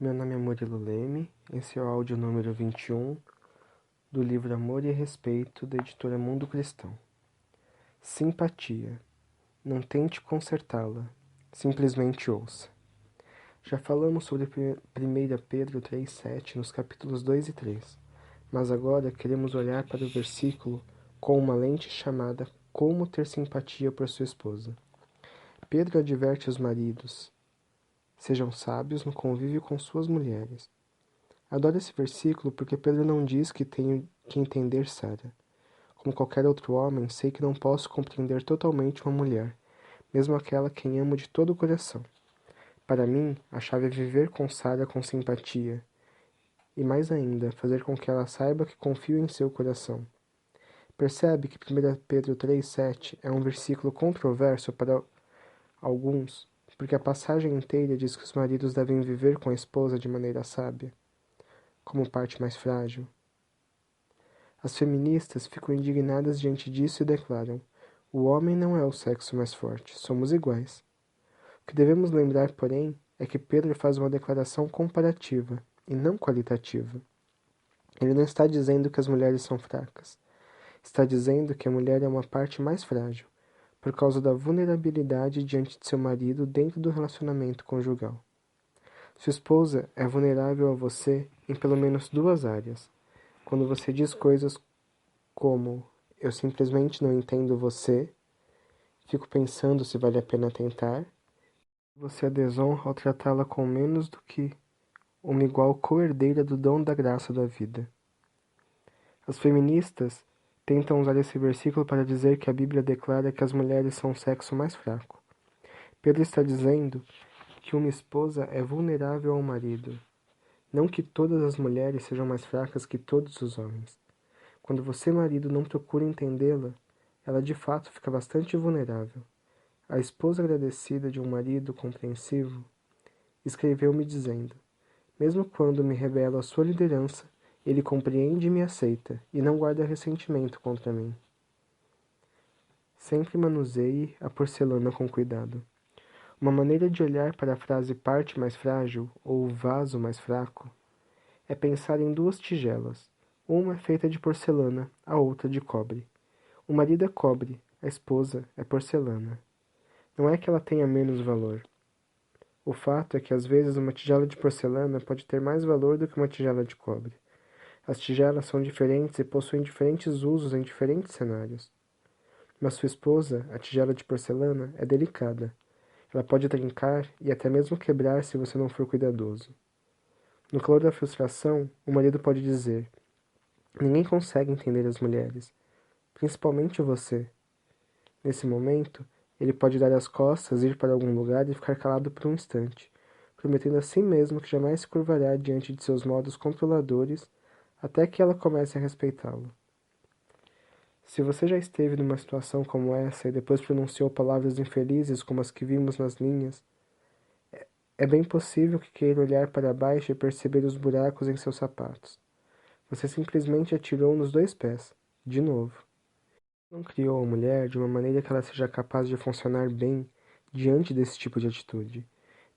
Meu nome é Murilo Leme, esse é o áudio número 21 do livro Amor e Respeito, da editora Mundo Cristão. Simpatia. Não tente consertá-la, simplesmente ouça. Já falamos sobre 1 Pedro 3,7 nos capítulos 2 e 3, mas agora queremos olhar para o versículo com uma lente chamada Como ter simpatia por sua esposa. Pedro adverte os maridos: sejam sábios no convívio com suas mulheres. Adoro esse versículo porque Pedro não diz que tenho que entender Sara. Como qualquer outro homem, sei que não posso compreender totalmente uma mulher, mesmo aquela quem amo de todo o coração. Para mim, a chave é viver com Sara com simpatia, e mais ainda, fazer com que ela saiba que confio em seu coração. Percebe que 1 Pedro 3,7 é um versículo controverso para alguns, porque a passagem inteira diz que os maridos devem viver com a esposa de maneira sábia, como parte mais frágil. As feministas ficam indignadas diante disso e declaram: o homem não é o sexo mais forte, somos iguais. O que devemos lembrar, porém, é que Pedro faz uma declaração comparativa e não qualitativa. Ele não está dizendo que as mulheres são fracas. Está dizendo que a mulher é uma parte mais frágil, por causa da vulnerabilidade diante de seu marido dentro do relacionamento conjugal. Sua esposa é vulnerável a você em pelo menos duas áreas. Quando você diz coisas como: eu simplesmente não entendo você, fico pensando se vale a pena tentar, você a desonra ao tratá-la com menos do que uma igual co-herdeira do dom da graça da vida. As feministas tentam usar esse versículo para dizer que a Bíblia declara que as mulheres são o sexo mais fraco. Pedro está dizendo que uma esposa é vulnerável ao marido, não que todas as mulheres sejam mais fracas que todos os homens. Quando você, marido, não procura entendê-la, ela de fato fica bastante vulnerável. A esposa agradecida de um marido compreensivo escreveu-me dizendo: mesmo quando me rebelo à sua liderança, ele compreende e me aceita, e não guarda ressentimento contra mim. Sempre manuseie a porcelana com cuidado. Uma maneira de olhar para a frase parte mais frágil, ou vaso mais fraco, é pensar em duas tigelas. Uma é feita de porcelana, a outra de cobre. O marido é cobre, a esposa é porcelana. Não é que ela tenha menos valor. O fato é que às vezes uma tigela de porcelana pode ter mais valor do que uma tigela de cobre. As tigelas são diferentes e possuem diferentes usos em diferentes cenários. Mas sua esposa, a tigela de porcelana, é delicada. Ela pode trincar e até mesmo quebrar se você não for cuidadoso. No calor da frustração, o marido pode dizer: ninguém consegue entender as mulheres, principalmente você. Nesse momento, ele pode dar as costas, ir para algum lugar e ficar calado por um instante, prometendo a si mesmo que jamais se curvará diante de seus modos controladores até que ela comece a respeitá-lo. Se você já esteve numa situação como essa e depois pronunciou palavras infelizes como as que vimos nas linhas, é bem possível que queira olhar para baixo e perceber os buracos em seus sapatos. Você simplesmente atirou nos dois pés, de novo. Não criou a mulher de uma maneira que ela seja capaz de funcionar bem diante desse tipo de atitude.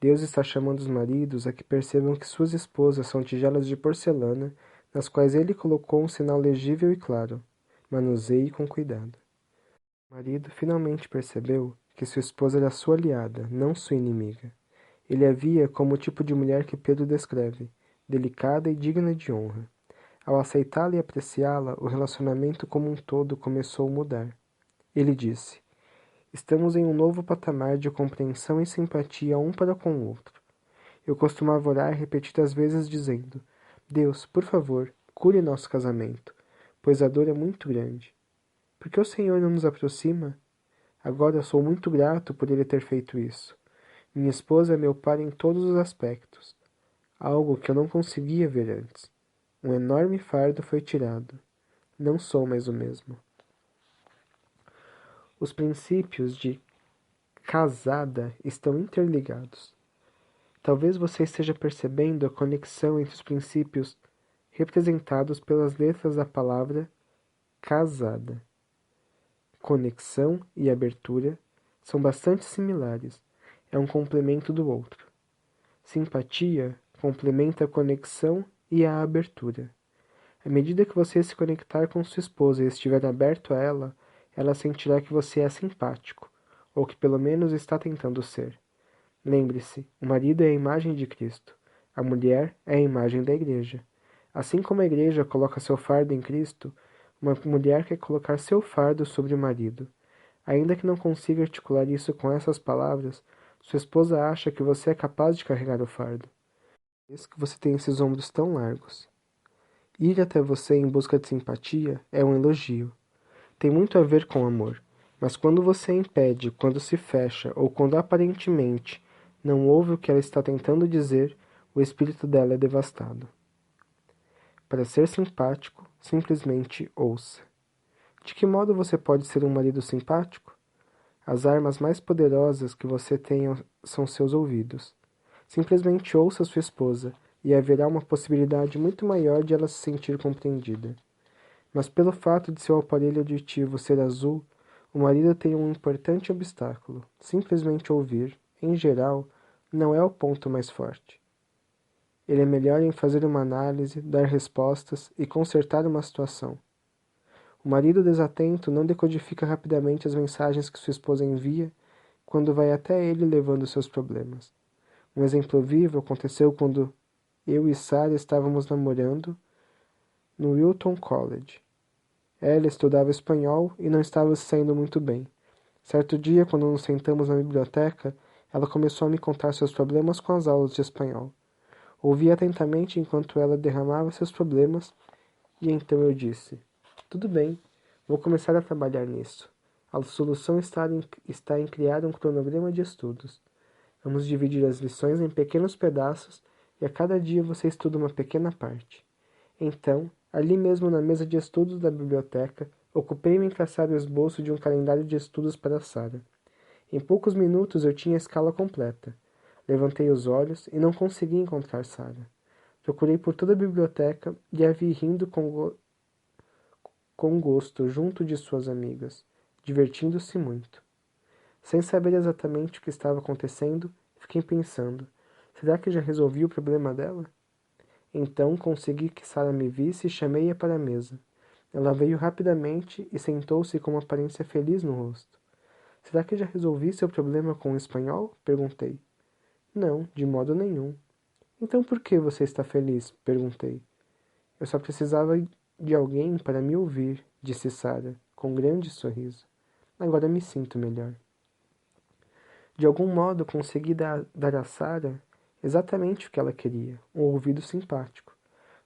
Deus está chamando os maridos a que percebam que suas esposas são tigelas de porcelana nas quais ele colocou um sinal legível e claro: manuseie com cuidado. O marido finalmente percebeu que sua esposa era sua aliada, não sua inimiga. Ele a via como o tipo de mulher que Pedro descreve, delicada e digna de honra. Ao aceitá-la e apreciá-la, o relacionamento como um todo começou a mudar. Ele disse: estamos em um novo patamar de compreensão e simpatia um para com o outro. Eu costumava orar repetidas vezes dizendo: Deus, por favor, cure nosso casamento, pois a dor é muito grande. Por que o Senhor não nos aproxima? Agora sou muito grato por ele ter feito isso. Minha esposa é meu par em todos os aspectos, algo que eu não conseguia ver antes. Um enorme fardo foi tirado. Não sou mais o mesmo. Os princípios de casada estão interligados. Talvez você esteja percebendo a conexão entre os princípios representados pelas letras da palavra casada. Conexão e abertura são bastante similares, é um complemento do outro. Simpatia complementa a conexão e a abertura. À medida que você se conectar com sua esposa e estiver aberto a ela, ela sentirá que você é simpático, ou que pelo menos está tentando ser. Lembre-se, o marido é a imagem de Cristo, a mulher é a imagem da igreja. Assim como a igreja coloca seu fardo em Cristo, uma mulher quer colocar seu fardo sobre o marido. Ainda que não consiga articular isso com essas palavras, sua esposa acha que você é capaz de carregar o fardo. Por isso que você tem esses ombros tão largos. Ir até você em busca de simpatia é um elogio. Tem muito a ver com amor. Mas quando você a impede, quando se fecha ou quando aparentemente não ouve o que ela está tentando dizer, o espírito dela é devastado. Para ser simpático, simplesmente ouça. De que modo você pode ser um marido simpático? As armas mais poderosas que você tem são seus ouvidos. Simplesmente ouça sua esposa e haverá uma possibilidade muito maior de ela se sentir compreendida. Mas pelo fato de seu aparelho auditivo ser azul, o marido tem um importante obstáculo. Simplesmente ouvir, em geral, não é o ponto mais forte. Ele é melhor em fazer uma análise, dar respostas e consertar uma situação. O marido desatento não decodifica rapidamente as mensagens que sua esposa envia quando vai até ele levando seus problemas. Um exemplo vivo aconteceu quando eu e Sarah estávamos namorando no Wilton College. Ela estudava espanhol e não estava se saindo muito bem. Certo dia, quando nos sentamos na biblioteca, ela começou a me contar seus problemas com as aulas de espanhol. Ouvi atentamente enquanto ela derramava seus problemas e então eu disse: tudo bem, vou começar a trabalhar nisso. A solução está em criar um cronograma de estudos. Vamos dividir as lições em pequenos pedaços e a cada dia você estuda uma pequena parte. Então, ali mesmo na mesa de estudos da biblioteca, ocupei-me em traçar o esboço de um calendário de estudos para Sarah. Em poucos minutos eu tinha a escala completa. Levantei os olhos e não consegui encontrar Sarah. Procurei por toda a biblioteca e a vi rindo com gosto junto de suas amigas, divertindo-se muito. Sem saber exatamente o que estava acontecendo, fiquei pensando: será que já resolvi o problema dela? Então consegui que Sarah me visse e chamei-a para a mesa. Ela veio rapidamente e sentou-se com uma aparência feliz no rosto. Será que já resolvi seu problema com o espanhol? Perguntei. Não, de modo nenhum. Então por que você está feliz? Perguntei. Eu só precisava de alguém para me ouvir, disse Sarah, com um grande sorriso. Agora me sinto melhor. De algum modo consegui dar a Sarah exatamente o que ela queria, um ouvido simpático.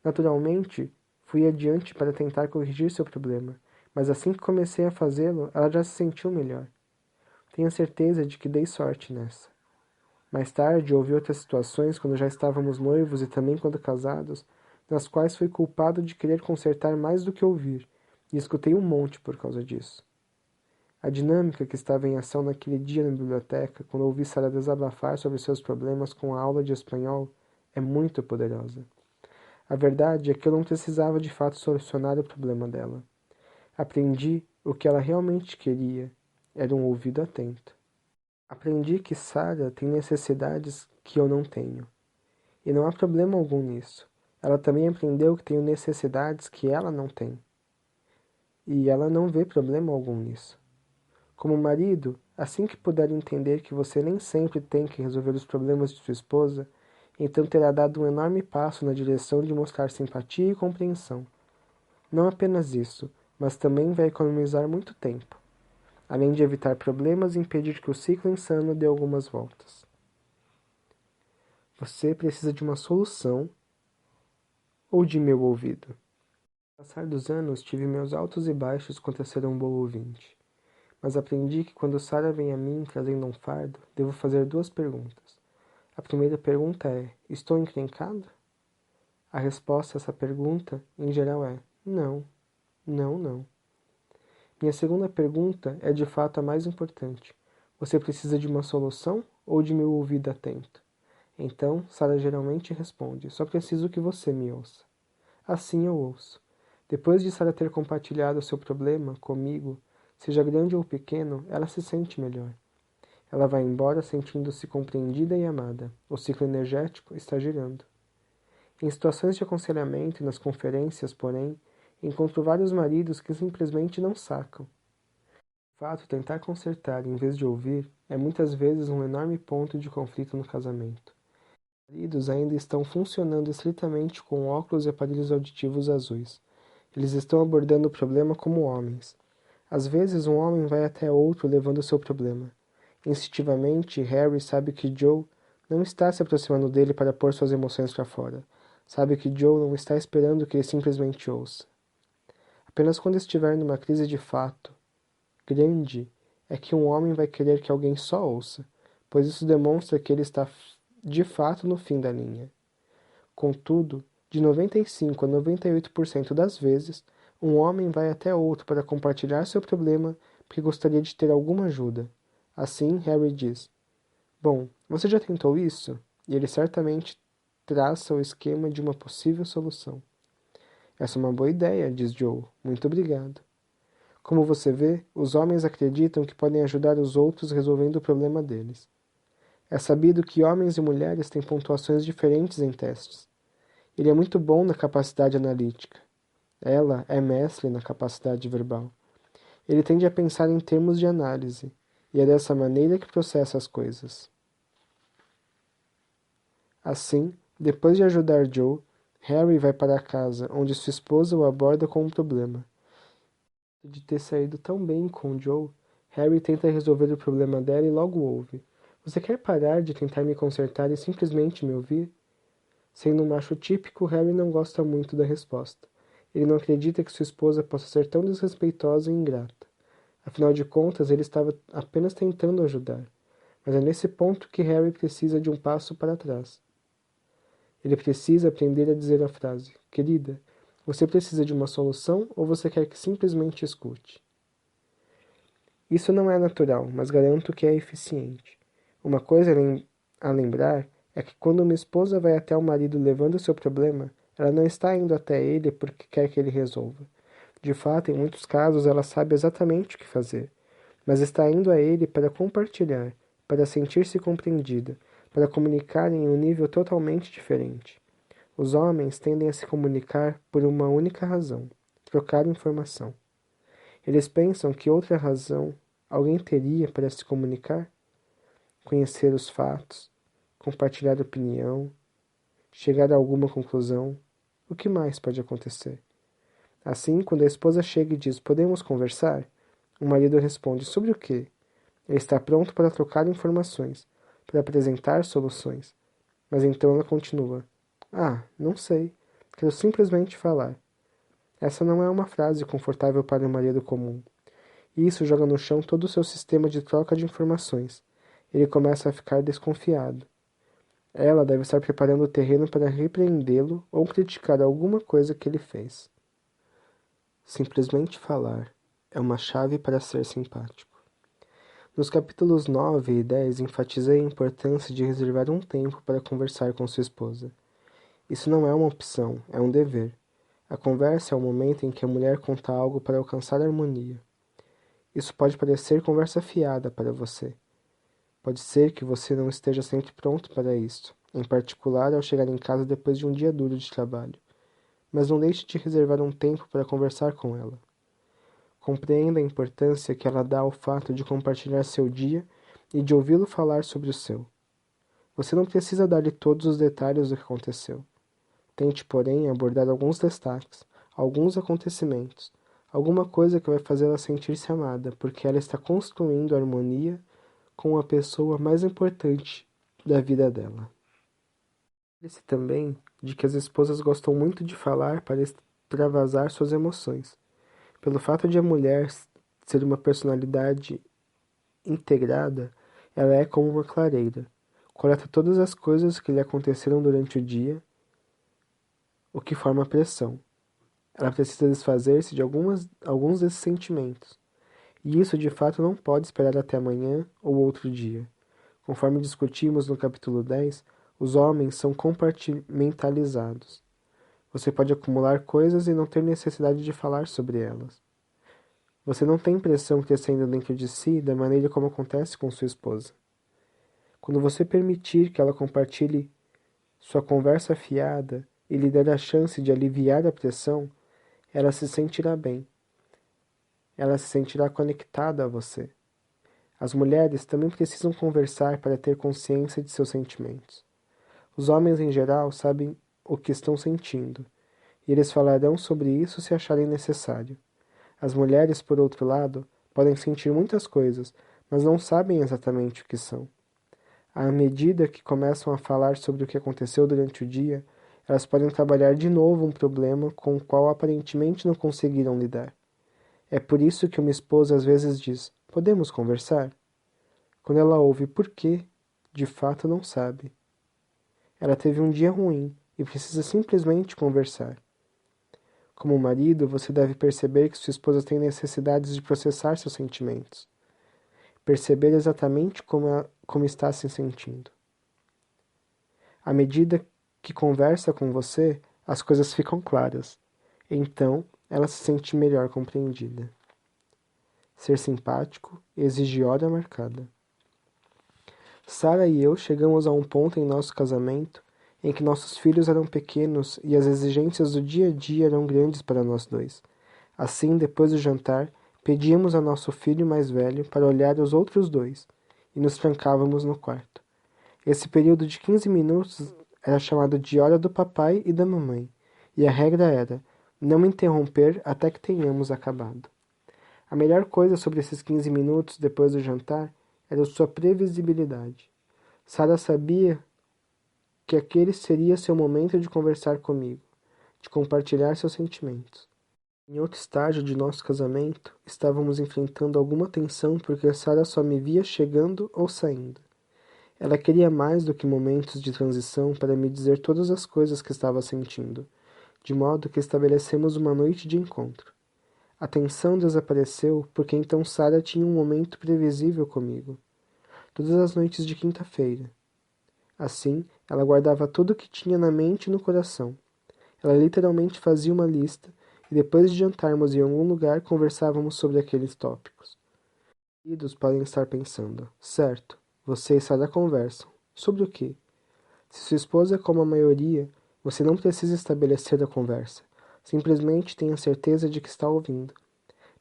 Naturalmente, fui adiante para tentar corrigir seu problema, mas assim que comecei a fazê-lo, ela já se sentiu melhor. Tenho certeza de que dei sorte nessa. Mais tarde, houve outras situações quando já estávamos noivos e também quando casados, nas quais fui culpado de querer consertar mais do que ouvir, e escutei um monte por causa disso. A dinâmica que estava em ação naquele dia na biblioteca, quando ouvi Sarah desabafar sobre seus problemas com a aula de espanhol, é muito poderosa. A verdade é que eu não precisava de fato solucionar o problema dela. Aprendi o que ela realmente queria, era um ouvido atento. Aprendi que Sarah tem necessidades que eu não tenho, e não há problema algum nisso. Ela também aprendeu que tenho necessidades que ela não tem, e ela não vê problema algum nisso. Como marido, assim que puder entender que você nem sempre tem que resolver os problemas de sua esposa, então terá dado um enorme passo na direção de mostrar simpatia e compreensão. Não apenas isso, mas também vai economizar muito tempo, além de evitar problemas e impedir que o ciclo insano dê algumas voltas. Você precisa de uma solução ou de meu ouvido? Com o passar dos anos, tive meus altos e baixos quanto a ser um bom ouvinte. Mas aprendi que quando Sarah vem a mim trazendo um fardo, devo fazer duas perguntas. A primeira pergunta é: estou encrencado? A resposta a essa pergunta, em geral, é: não, não, não. Minha segunda pergunta é de fato a mais importante. Você precisa de uma solução ou de meu ouvido atento? Então, Sarah geralmente responde: só preciso que você me ouça. Assim eu ouço. Depois de Sarah ter compartilhado seu problema comigo, seja grande ou pequeno, ela se sente melhor. Ela vai embora sentindo-se compreendida e amada. O ciclo energético está girando. Em situações de aconselhamento e nas conferências, porém, encontro vários maridos que simplesmente não sacam. De fato, tentar consertar em vez de ouvir é muitas vezes um enorme ponto de conflito no casamento. Os maridos ainda estão funcionando estritamente com óculos e aparelhos auditivos azuis. Eles estão abordando o problema como homens. Às vezes, um homem vai até outro levando seu problema. Instintivamente, Harry sabe que Joe não está se aproximando dele para pôr suas emoções para fora. Sabe que Joe não está esperando que ele simplesmente ouça. Apenas quando estiver numa crise de fato grande é que um homem vai querer que alguém só ouça, pois isso demonstra que ele está de fato no fim da linha. Contudo, de 95 a 98% das vezes, um homem vai até outro para compartilhar seu problema porque gostaria de ter alguma ajuda. Assim, Harry diz: Bom, você já tentou isso? E ele certamente traça o esquema de uma possível solução. Essa é uma boa ideia, diz Joe. Muito obrigado. Como você vê, os homens acreditam que podem ajudar os outros resolvendo o problema deles. É sabido que homens e mulheres têm pontuações diferentes em testes. Ele é muito bom na capacidade analítica. Ela é mestre na capacidade verbal. Ele tende a pensar em termos de análise, e é dessa maneira que processa as coisas. Assim, depois de ajudar Joe, Harry vai para casa, onde sua esposa o aborda com um problema. De ter saído tão bem com Joe, Harry tenta resolver o problema dela e logo ouve. Você quer parar de tentar me consertar e simplesmente me ouvir? Sendo um macho típico, Harry não gosta muito da resposta. Ele não acredita que sua esposa possa ser tão desrespeitosa e ingrata. Afinal de contas, ele estava apenas tentando ajudar. Mas é nesse ponto que Harry precisa de um passo para trás. Ele precisa aprender a dizer a frase: Querida, você precisa de uma solução ou você quer que simplesmente escute? Isso não é natural, mas garanto que é eficiente. Uma coisa a lembrar é que quando uma esposa vai até o marido levando seu problema, ela não está indo até ele porque quer que ele resolva. De fato, em muitos casos, ela sabe exatamente o que fazer, mas está indo a ele para compartilhar, para sentir-se compreendida, para comunicar em um nível totalmente diferente. Os homens tendem a se comunicar por uma única razão: trocar informação. Eles pensam que outra razão alguém teria para se comunicar? Conhecer os fatos, compartilhar opinião, chegar a alguma conclusão. O que mais pode acontecer? Assim, quando a esposa chega e diz: Podemos conversar? O marido responde: Sobre o quê? Ele está pronto para trocar informações, para apresentar soluções. Mas então ela continua: Ah, não sei. Quero simplesmente falar. Essa não é uma frase confortável para um marido comum. E isso joga no chão todo o seu sistema de troca de informações. Ele começa a ficar desconfiado. Ela deve estar preparando o terreno para repreendê-lo ou criticar alguma coisa que ele fez. Simplesmente falar é uma chave para ser simpático. Nos capítulos 9 e 10 enfatizei a importância de reservar um tempo para conversar com sua esposa. Isso não é uma opção, é um dever. A conversa é o momento em que a mulher conta algo para alcançar a harmonia. Isso pode parecer conversa fiada para você. Pode ser que você não esteja sempre pronto para isso, em particular ao chegar em casa depois de um dia duro de trabalho. Mas não deixe de reservar um tempo para conversar com ela. Compreenda a importância que ela dá ao fato de compartilhar seu dia e de ouvi-lo falar sobre o seu. Você não precisa dar-lhe todos os detalhes do que aconteceu. Tente, porém, abordar alguns destaques, alguns acontecimentos, alguma coisa que vai fazê-la sentir-se amada, porque ela está construindo harmonia com a pessoa mais importante da vida dela. Lembre-se também de que as esposas gostam muito de falar para extravasar suas emoções. Pelo fato de a mulher ser uma personalidade integrada, ela é como uma clareira. Coleta todas as coisas que lhe aconteceram durante o dia, o que forma pressão. Ela precisa desfazer-se de alguns desses sentimentos. E isso de fato não pode esperar até amanhã ou outro dia. Conforme discutimos no capítulo 10, os homens são compartimentalizados. Você pode acumular coisas e não ter necessidade de falar sobre elas. Você não tem pressão crescendo dentro de si da maneira como acontece com sua esposa. Quando você permitir que ela compartilhe sua conversa fiada, e lhe der a chance de aliviar a pressão, ela se sentirá bem. Ela se sentirá conectada a você. As mulheres também precisam conversar para ter consciência de seus sentimentos. Os homens em geral sabem o que estão sentindo, e eles falarão sobre isso se acharem necessário. As mulheres, por outro lado, podem sentir muitas coisas, mas não sabem exatamente o que são. À medida que começam a falar sobre o que aconteceu durante o dia, elas podem trabalhar de novo um problema com o qual aparentemente não conseguiram lidar. É por isso que uma esposa às vezes diz: "Podemos conversar?" Quando ela ouve por quê, de fato não sabe. Ela teve um dia ruim e precisa simplesmente conversar. Como marido, você deve perceber que sua esposa tem necessidades de processar seus sentimentos. Perceber exatamente como está se sentindo. À medida que conversa com você, as coisas ficam claras. Então, ela se sente melhor compreendida. Ser simpático exige hora marcada. Sarah e eu chegamos a um ponto em nosso casamento em que nossos filhos eram pequenos e as exigências do dia a dia eram grandes para nós dois. Assim, depois do jantar, pedíamos a nosso filho mais velho para olhar os outros dois e nos trancávamos no quarto. Esse período de 15 minutos era chamado de hora do papai e da mamãe, e a regra era não interromper até que tenhamos acabado. A melhor coisa sobre esses 15 minutos depois do jantar era sua previsibilidade. Sarah sabia que aquele seria seu momento de conversar comigo, de compartilhar seus sentimentos. Em outro estágio de nosso casamento, estávamos enfrentando alguma tensão porque Sarah só me via chegando ou saindo. Ela queria mais do que momentos de transição para me dizer todas as coisas que estava sentindo, de modo que estabelecemos uma noite de encontro. A tensão desapareceu porque então Sarah tinha um momento previsível comigo, todas as noites de quinta-feira. Assim, ela guardava tudo o que tinha na mente e no coração. Ela literalmente fazia uma lista e depois de jantarmos em algum lugar conversávamos sobre aqueles tópicos. Os podem estar pensando, certo, você e Sarah conversam. Sobre o quê? Se sua esposa é como a maioria, você não precisa estabelecer a conversa. Simplesmente tenha certeza de que está ouvindo.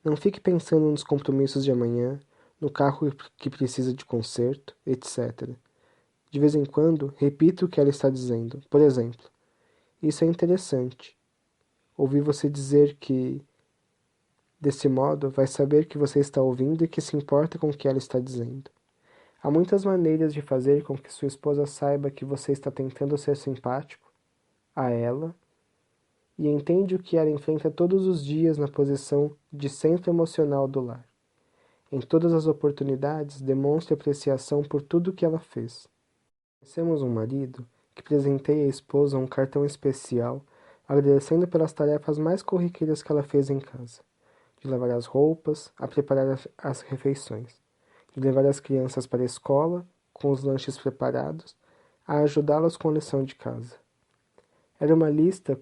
Não fique pensando nos compromissos de amanhã, no carro que precisa de conserto, etc. De vez em quando, repita o que ela está dizendo. Por exemplo, isso é interessante. Ouvir você dizer que, desse modo, vai saber que você está ouvindo e que se importa com o que ela está dizendo. Há muitas maneiras de fazer com que sua esposa saiba que você está tentando ser simpático a ela e entende o que ela enfrenta todos os dias na posição de centro emocional do lar. Em todas as oportunidades, demonstre apreciação por tudo que ela fez. Conhecemos um marido que presenteia a esposa um cartão especial agradecendo pelas tarefas mais corriqueiras que ela fez em casa, de lavar as roupas, a preparar as refeições, de levar as crianças para a escola com os lanches preparados, a ajudá-las com a lição de casa. Era uma lista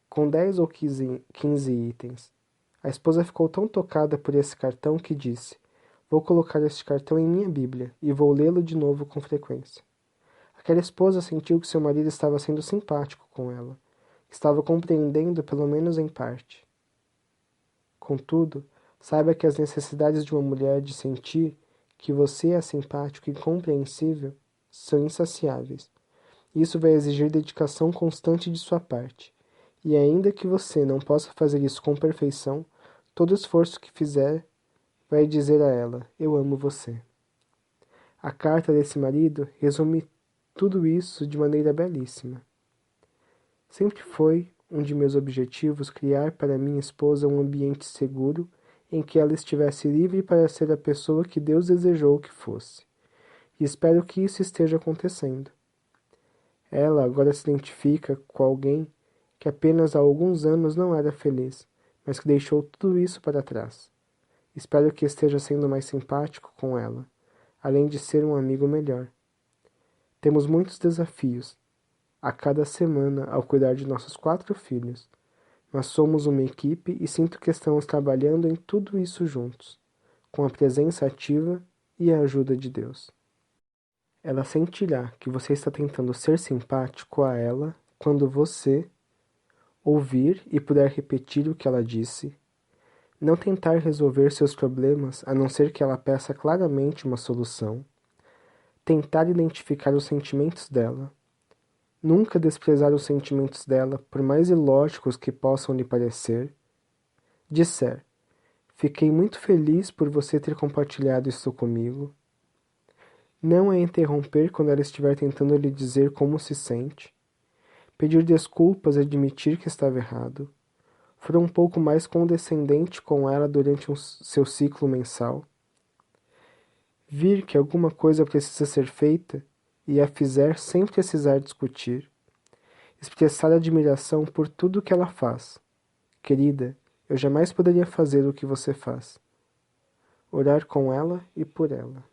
com 10 ou 15 itens. A esposa ficou tão tocada por esse cartão que disse: "Vou colocar este cartão em minha Bíblia e vou lê-lo de novo com frequência." Aquela esposa sentiu que seu marido estava sendo simpático com ela, estava compreendendo pelo menos em parte. Contudo, saiba que as necessidades de uma mulher de sentir que você é simpático e compreensível são insaciáveis. Isso vai exigir dedicação constante de sua parte. E ainda que você não possa fazer isso com perfeição, todo esforço que fizer vai dizer a ela: "Eu amo você." A carta desse marido resume tudo isso de maneira belíssima. Sempre foi um de meus objetivos criar para minha esposa um ambiente seguro em que ela estivesse livre para ser a pessoa que Deus desejou que fosse. E espero que isso esteja acontecendo. Ela agora se identifica com alguém que apenas há alguns anos não era feliz, mas que deixou tudo isso para trás. Espero que esteja sendo mais simpático com ela, além de ser um amigo melhor. Temos muitos desafios a cada semana ao cuidar de nossos 4 filhos, mas somos uma equipe e sinto que estamos trabalhando em tudo isso juntos, com a presença ativa e a ajuda de Deus. Ela sentirá que você está tentando ser simpático a ela quando você ouvir e puder repetir o que ela disse, não tentar resolver seus problemas a não ser que ela peça claramente uma solução, tentar identificar os sentimentos dela, nunca desprezar os sentimentos dela, por mais ilógicos que possam lhe parecer, disser: fiquei muito feliz por você ter compartilhado isso comigo. Não a interromper quando ela estiver tentando lhe dizer como se sente. Pedir desculpas e admitir que estava errado. For um pouco mais condescendente com ela durante seu ciclo mensal. Vir que alguma coisa precisa ser feita e a fizer sem precisar discutir. Expressar admiração por tudo que ela faz. Querida, eu jamais poderia fazer o que você faz. Orar com ela e por ela.